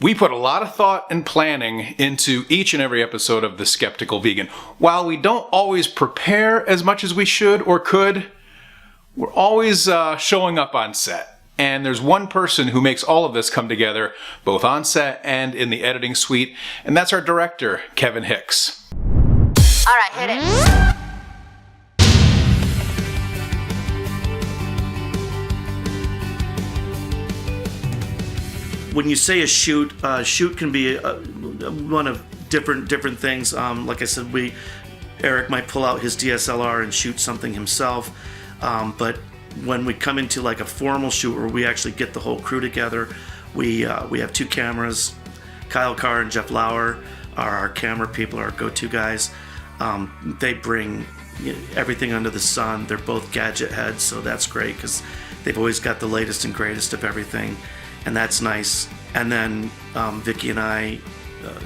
We put a lot of thought and planning into each and every episode of The Skeptical Vegan. While we don't always prepare as much as we should or could, we're always showing up on set. And there's one person who makes all of this come together, both on set and in the editing suite, and that's our director, Kevin Hicks. All right, hit it. When you say a shoot can be one of different things. Like I said, Eric might pull out his DSLR and shoot something himself. But when we come into like a formal shoot where we actually get the whole crew together, we have two cameras. Kyle Carr and Jeff Lauer are our camera people, our go-to guys. They bring everything under the sun. They're both gadget heads, so that's great because they've always got the latest and greatest of everything. And that's nice. And then Vicky and I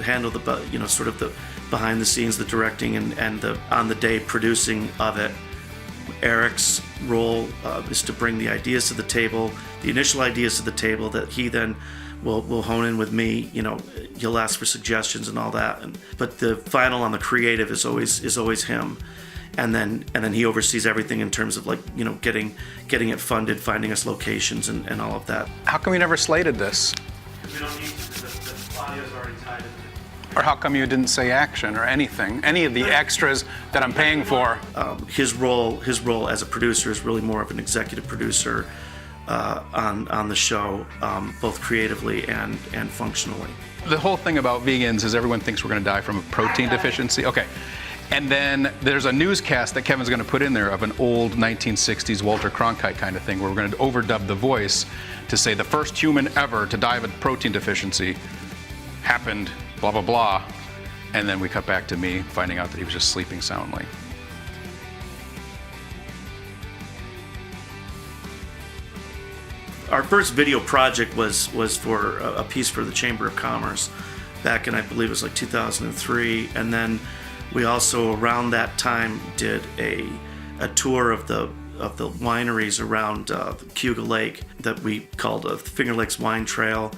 handle the sort of the behind the scenes, the directing, and the on the day producing of it. Eric's role is to bring the ideas to the table, the initial ideas to the table that he then will hone in with me. He'll ask for suggestions and all that. But the final on the creative is always him. And then he oversees everything in terms of getting it funded, finding us locations, and all of that. How come you never slated this? We don't need to. The audio's already tied in. Or how come you didn't say action or anything? Any of the extras that I'm paying for? His role as a producer is really more of an executive producer on the show, both creatively and functionally. The whole thing about vegans is everyone thinks we're going to die from a protein deficiency. Okay. And then there's a newscast that Kevin's going to put in there of an old 1960s Walter Cronkite kind of thing where we're going to overdub the voice to say the first human ever to die of a protein deficiency happened, blah, blah, blah. And then we cut back to me finding out that he was just sleeping soundly. Our first video project was for a piece for the Chamber of Commerce back in, I believe it was like 2003. And then we also around that time did a tour of the wineries around Cayuga Lake that we called Finger Lakes Wine Trail.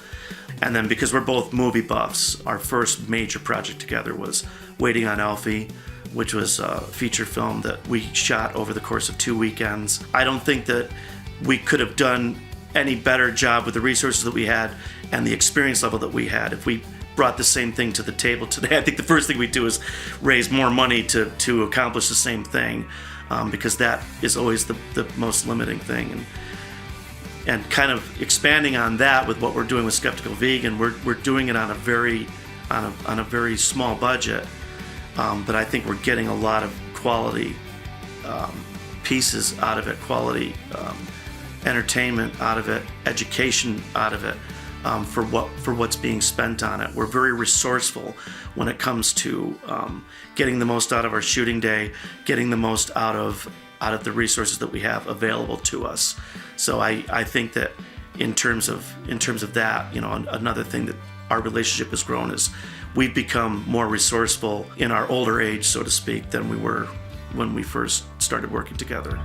And then because we're both movie buffs, our first major project together was Waiting on Alfie, which was a feature film that we shot over the course of 2 weekends. I don't think that we could have done any better job with the resources that we had and the experience level that we had if we brought the same thing to the table today. I think the first thing we do is raise more money to accomplish the same thing, because that is always the most limiting thing. And kind of expanding on that with what we're doing with Skeptical Vegan, we're doing it on a very small budget, but I think we're getting a lot of quality pieces out of it, quality entertainment out of it, education out of it. For what's being spent on it. We're very resourceful when it comes to getting the most out of our shooting day, getting the most out of the resources that we have available to us. So I think that in terms of that, another thing that our relationship has grown is we've become more resourceful in our older age, so to speak, than we were when we first started working together.